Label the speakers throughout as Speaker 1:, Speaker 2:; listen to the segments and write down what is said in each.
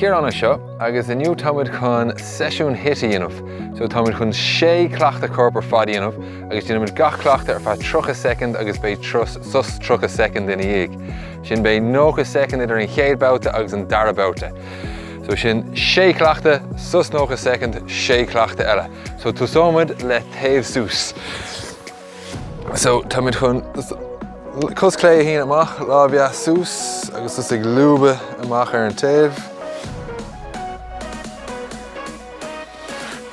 Speaker 1: Ciarán seo, agus aniu táid chun Seisiún HIIT dhéanamh. So táid chun 6 cleachta corp ar fad dhéanamh, agus dhéanamid gach cleachta ar fad 3 second agus bé sus 3 second in dhéag. Sin bé 9 second idir an chéad bouta agus an dara bouta. So sin 6 cleachta, sus 9 second, 6 cleachta eile. So túsámid le taobh sús. So táid chun cos clé hín amach, lábhea sús, agus tus ag libh amach ar an taobh.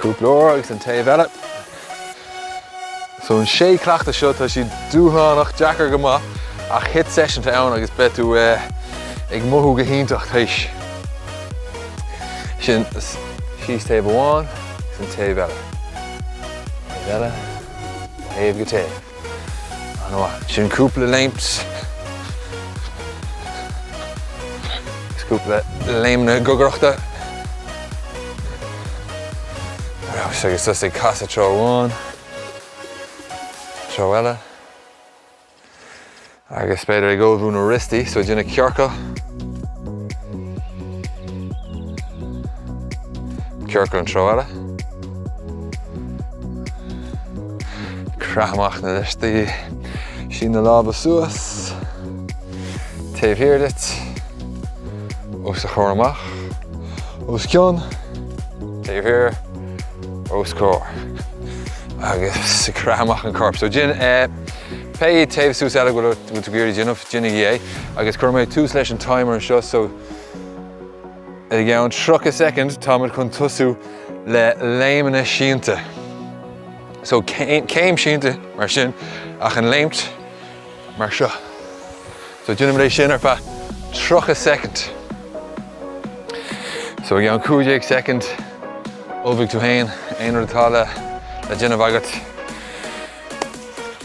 Speaker 1: Cúp leor agus an taobh eile. So an 6 cleachta seo tá si dúthánach deacar go maith ach hit session ta ann agus betú ag mothú go híntacht theis. Sin síos taobh amháin agus an taobh eile. Taobh eile, taobh go taobh. An bhaid, sin cúpla léimt. Agus cúpla léimne gogurachta. Agus tus ag casa tro amháin. Tro eile. Agus beidir ag óbhú na ristí, so dúna cearca. Cearca an tro eile. Creamach na ristí. Sin na lába suas. Taobh hirdit. Os a chóir amach. Os cion. Taobh hir. Os cór. Agus creamach an corp. So gin pé taobh sús eile go tú géirí ginmh gin é, agus chuir méid tús leis an timer an seo, so ag ann 3 second táid chun tosú le léimena síonta. So céim síonta mar sin ach an léimt mar seo. So ginnim éis sin ar fa 3 second. So ag ann 2 second óbhíh tú hain, éonar atá le ginmh agat.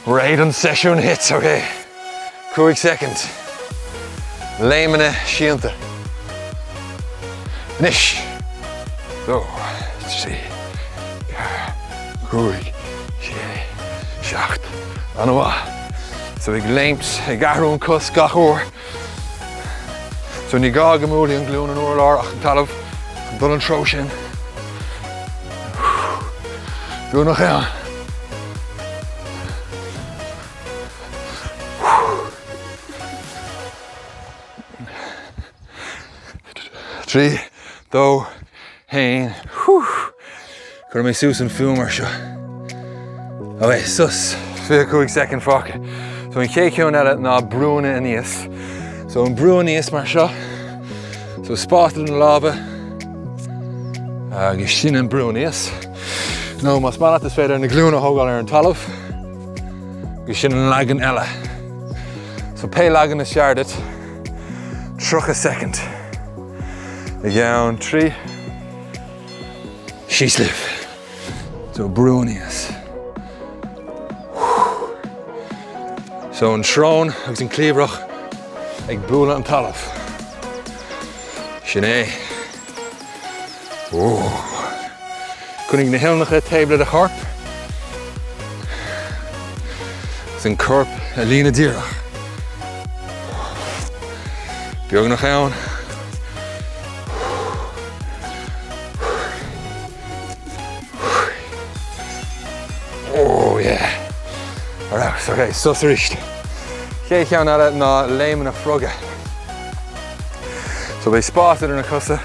Speaker 1: Raid an Seisiún HIIT, okay. 2 second. Léimena síonta. Nish. So, 3, 4, 5, 6, 7, an bhaith. So ag léimt, ag ahrún cos gach uair. So ní gá go múlaí an glún an uair lár ach an talamh, an dul an tro sin. Go nach ann. 3, 2, 1. Chuir mé sús an fiú mar seo. Ok, sus, 5 second fáca. So an cé ceann eile ná brúna a níos. So an brúna níos mar seo. So spátal an lába. Agus sin an brúna níos. No, mas malat is féidir na glúna thógáil ar an talamh. Agus sin an lagan eile. So pé lagan is seardit. 3 second. Ag ann 3. Síos libh. So brúna níos. So an trón agus an clíomhrach ag búla an talamh. Sin é. Cunig na hilnacha taobla a charp. San corp a lína díreach. Beag nach ann. Oh yeah. Alright, okay, sus a ríist. Cé ceann eile ná léimena froga. So bé spáitir na cosa.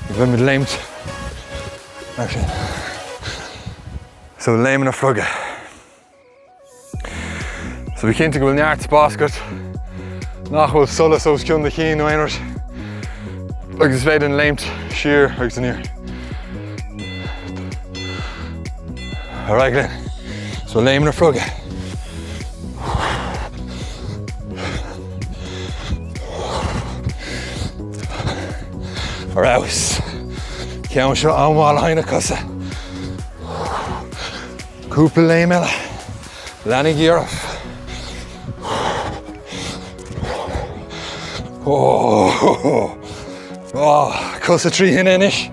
Speaker 1: Bhfuil mid léimt. Mar sin. So léimena froga. So bhí cinnte go bhfuil neart spáscut. Nach bhfuil solas os cion de chin nó éonras. Agus féidir an léimt siar agus an ír. Alright, Glenn. So léimena froga. Arouse. Ceann seo anmháil haine cosa. Cúpla léim eile. Leannig díreach. Cosa trí hine inis.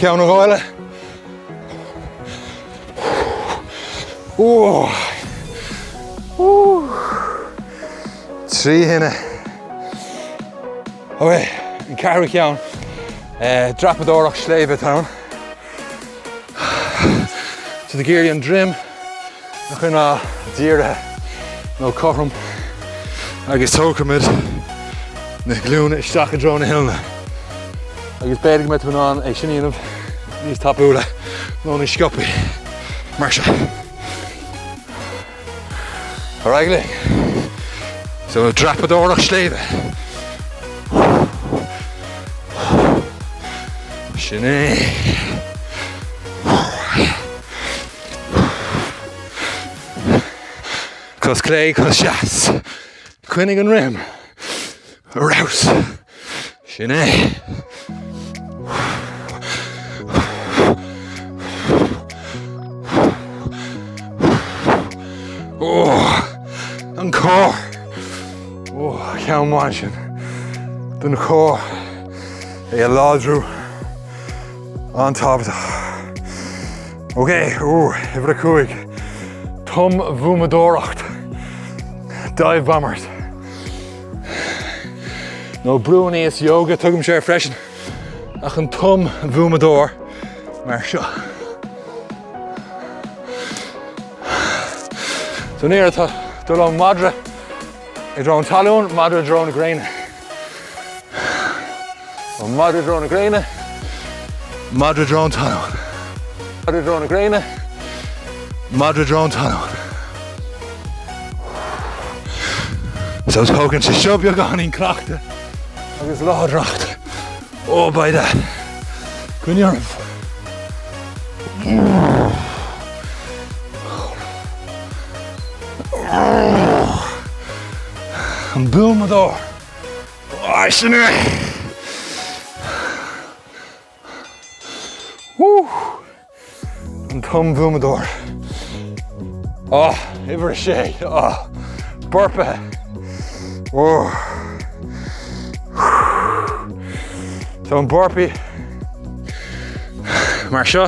Speaker 1: Ceann na gáile. Trí hine. Ok, an carú ceann. Drapadorach sléibh town. So the gear an drim, nach chuna díire nó corrum agus tócamid na glúna isteach a drona hilna. Agus beidir met an é sinníanamh níos tapúla nó ní scopi. Mar se. Gaeilge. So drapadorach sléibh. Sinné. Cos clay, cos shas. Quinnig an rim. Rouse. Sinné. Oh, an core. Oh, ceann máin den core. É a ládrú an tábhata. Okay, ifir a cúig. Tum bhumadóracht. Dive bombers. No brúníos yoga tugam sé freisin. Ach an tum bhumadór mar seo. So neart dul an madra I drone talún, madra drone graine. Madra drone graine. Madra drone talún. Madra drone graine. Madra drone talún. So it's cógan sa siobbeag ganin crachta agus ládracht. Oh, by that. Gwynarm. An búmadór. Oh, sinné. Woo. An tum búmadór. Oh, ifir sé. Oh, burpa. Oh. So an burpee. Mar seo.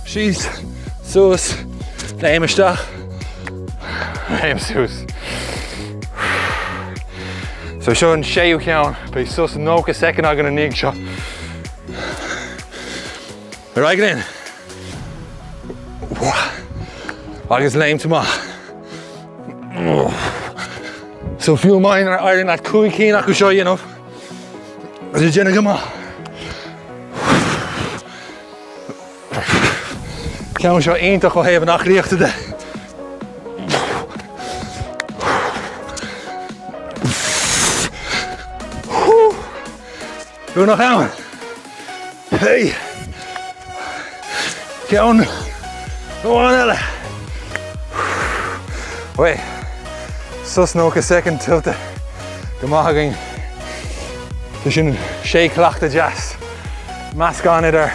Speaker 1: She's suas. Léimisteach. Léim suas. So seo an séú ceann, be sus an nócha second agan an nig seo. Right in. Agus léim to ma. So fiú main ar airin at cúig cín acu seo dhéanamh. As a dénne go ma. Ceann seo aonta go héamh nach ríochta de. Doe nog aan. Hey. Ceann. Go on, eile. Wait. Sus nócha second tiltte. Go maith againn. Tá sin sé cleachta jazz. Meascán idir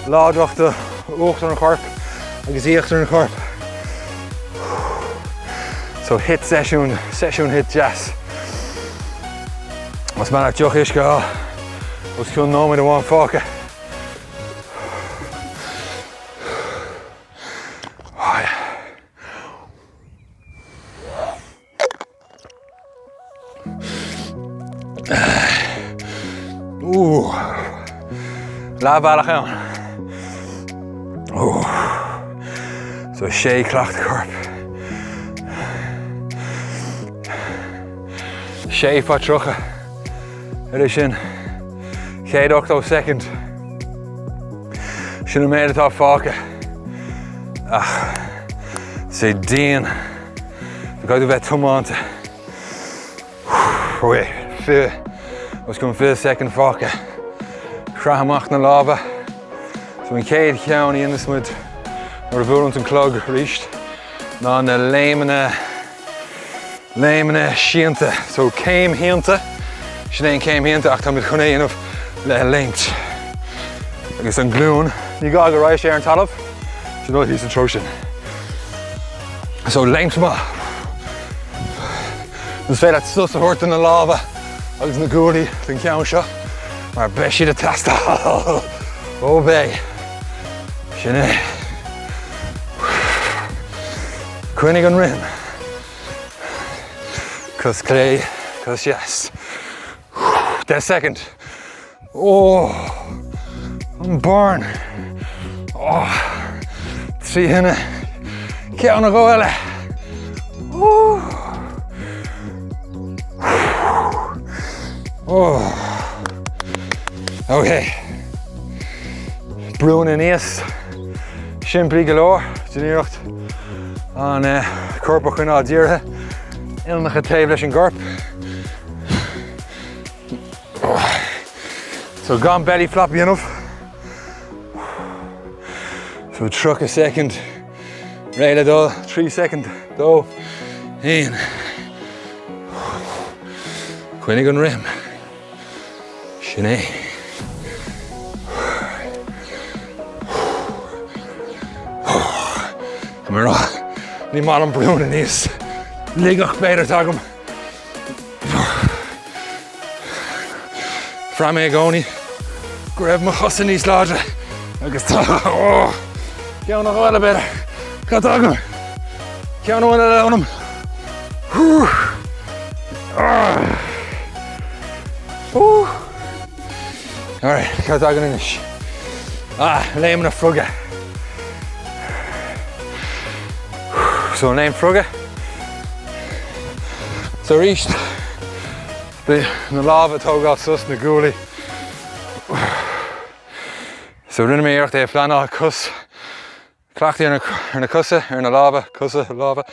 Speaker 1: ládrachta uachtar an corp agus íochtar an corp. So hit session hit jazz. Mas man ach joch is go. Os ciúin nóid amháin fáca. Lábhealach ann. So sé cleachta corp. Sé patrucha. Idir sin. 8 second. Sinna méid atá fáca. Ach, sé díon. Tá gaiú bheith tumánta. Wait, os gon 5 second fáca. Chrahamach na lábha. So an céad ceann íonas muid mar bhúrant an clog ríist. Ná na léimena síanta. So céim héanta. Sin céim héanta ach tá muid chun éanamh le leint. Agus an glún, ní gá go raibh sé ar an talamh, sin nó hís an trosin. So leint ma. Nus féad sus a thuirta na lábha agus na gúlaí den ceann seo, mar be siad a tasta. Ó bé. Sinné. Cuinnig an rim. Cos clay, cos yes. 10 second. Oh, I'm born. Oh, 3 hinne. Ceann na Gaeilge. Oh. Okay. Brún in níos. Siimplí go leor, diníocht. An corpa chuin á díortha. Ilnecha taobh leis an gorp. So gone belly floppy enough. So truck a second. Réile dó, 3 second dó. Aon. Cuinnig an rim. Sinné. Come here, ní mal an brún in níos. Ligach beidir tagum. Fra mé gcónaí. Grab my chosa níos láidre. Agus tá. Ceann na Gaeilge beidir. Cá tagum. Ceann na bhaile leanam. Alright, cá tagum inis. Léim na frugga. So name frugga. So reached the lava tógáil sus na gúlaí. So rinne mé iarcht é fleanach cus. Clachtaí ar na cusa, ar na lava, cusa, lava.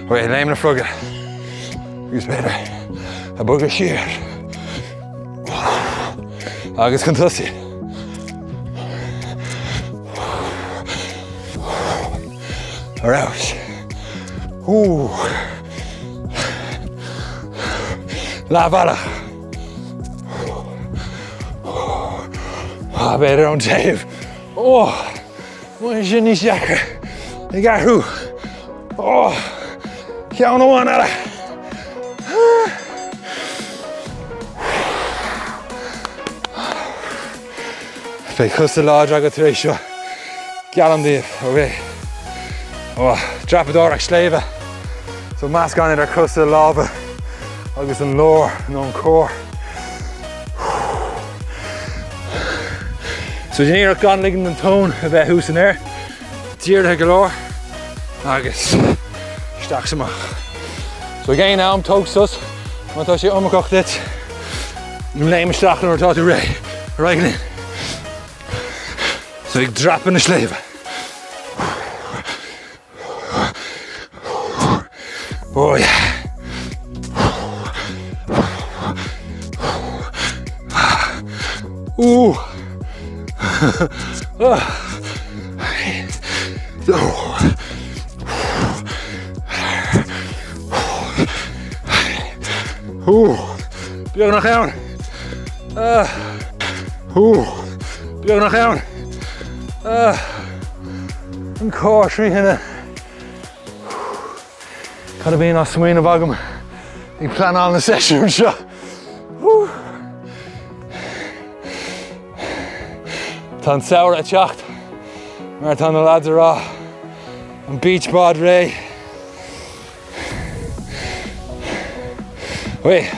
Speaker 1: Wait, léim na frugga. Gus beidir a bugga siar. Agus chun tusaí. Arouse. Ooh. Lavala. Beidir an taobh. Muid sin níos deacair. I garthú. Ceann amháin eile. Fé cusa láidre agat tar éis seo. Gealam díobh, okay. Drapadach sléibhe. So meas gan ar cusa lábha agus an leor nó an cór. So diníocht gan ligean an tón a bheith hús in air. Díortha go leor agus isteach samach. So again now am tóg sus. Mátá sé amachach dit. Léim isteach nó atá tú ré. Raigeann. So ag drapan na sléibhe. Oh yeah. Ooh. Beag nach ann. Beag nach ann. An cór trí hinne. Could have been a swing of agam. You plan on the session, sure. Tá saoir a teacht, mar tá na lads ará an beach bod ré. Wait,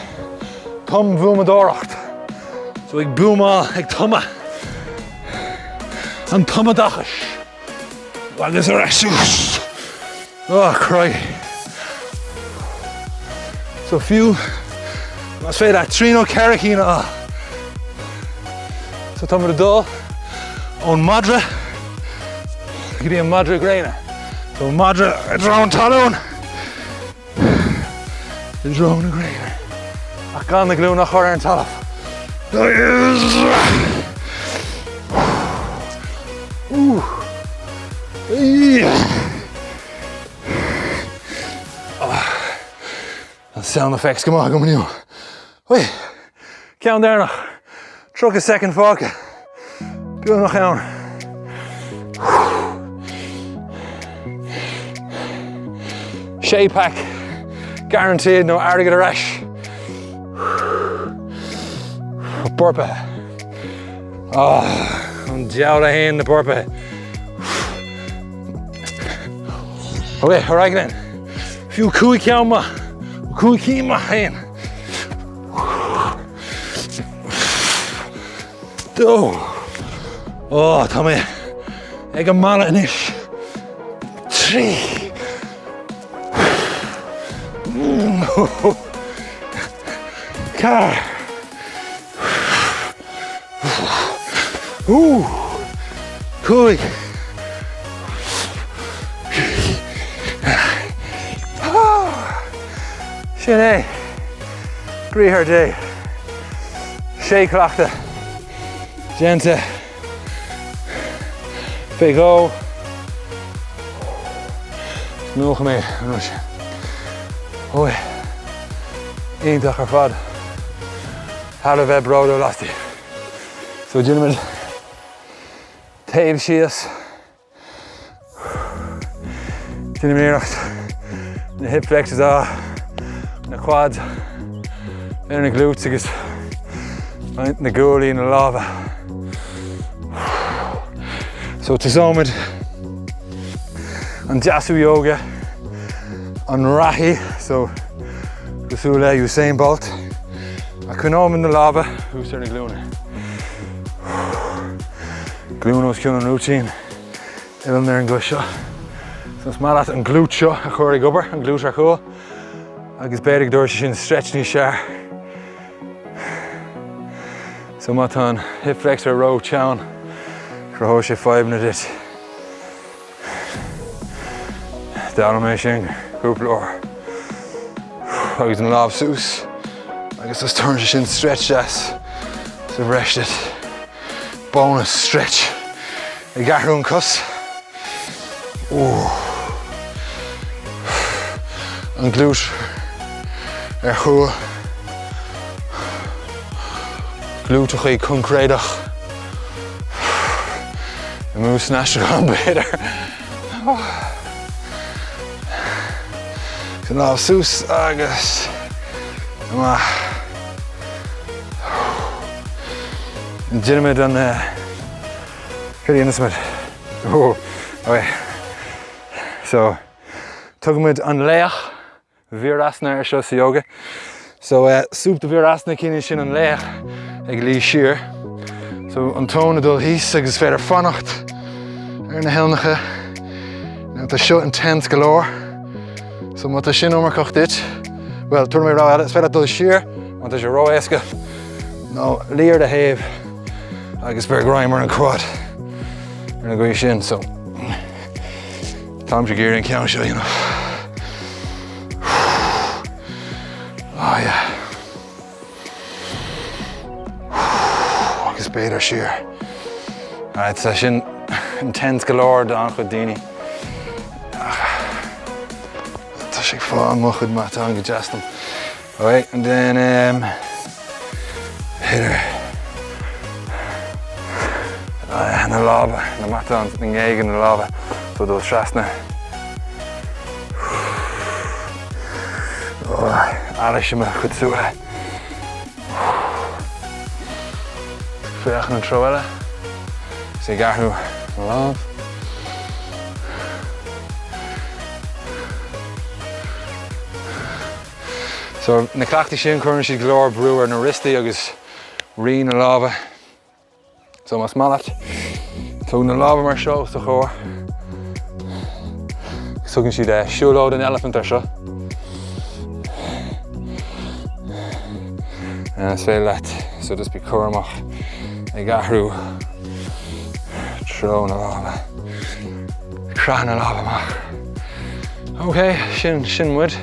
Speaker 1: tom bhuamadóracht. So ag búma ag tuma. An tuma dachas. Agus ar asús. Oh, cry. So few, mas féad a trino caracína. So tuma the dó. On Madra, give me a Madra grainer. So Madra, a drone talon. The drone grainer. I can't the glue nach horror and talaf. Ooh. The sound effects come on, come on. Wait, count there now. Truck a second fork. Doe nog aan. Shea pack, guaranteed no arrogant rash. Burpa. An diabla hain the burpa. Okay, alright then. Few kui kiama, kui kima hain. Oh, tá mé ag an mala inis. 3. Car. 5. Sin é. Gríthar dé. 6 clachta. Gente. Figó. Nuach mé. Oi. Ionintach ar fad. Har bheith bródó lasty. So gentlemen, taobh síos. Dínamíocht. Na hip flexors á. Na quads. Na glutes agus na gúlaí na lábha. So tasómid an Jasu yoga, an rahi, so Gusula Usain Bolt. A cynóm in na lábha, hús ar na glúna. Glúna os cion an routine. Ilm ar an gluis seo. So it's malat an glút seo a chuir ag obair, an glút ar chuil. Agus beidir dúir sin stretch ní sear. So má tá an hip flexor row teann. Cró sé 5 na dit. Dána mé sin, cúpla agus an láb sús. Agus is turn sé sin stretch as. So rested. Bonus stretch. I garún cos. An glút ar chuil. Glút a chuí concréadach. The moose snatched on better. So now Sus agus. Gentlemen on pretty innocent. Oh, okay. So tugmid an leach virasana ar seo yoga. So soup the virasana cine sin an leach ag lí shear. So an tón adul hís agus féidir fannacht ar na helnacha. Now tá seo intense galore. So má tá sin omarcach dit. Well, turn mé rá it's féidir adul shear, má tá sé ró éasca. No, leor de haibh agus bear grimer an quad. Ar na gcuí sin, so Tom sé gear in count seo, you know. Oh yeah. Agus beidir shear. Alright, so sin intense galore don chud daoine. Tá sé fáil mo chud mata an go deastam. Alright, and then hitter. Na lábha, na mata an na ngéige na lábha. So dul trasna. Airisiime chud suúla. Féach an tro eile. Sé garthú an lábh. So na clachtaí sin chuireann siad glór brú ar na ristaí agus rí na lábha. So mas malat. Tug na lábha mar seo sa chóir. Tugann siad siúlóid an elephant ar seo. And it's very light, so just be cormach. I got through. Throw na lava. Crach na lava mach. Okay, shin muid.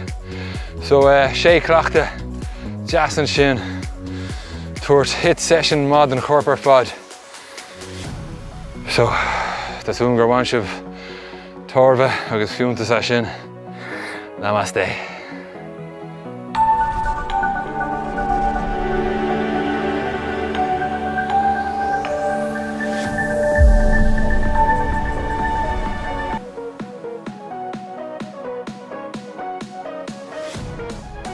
Speaker 1: So sé clachta, jasan shin. Towards HIIT session mod and corporate fod. So that's ungar one shiv torva agus fiúnta sa sin. Namaste.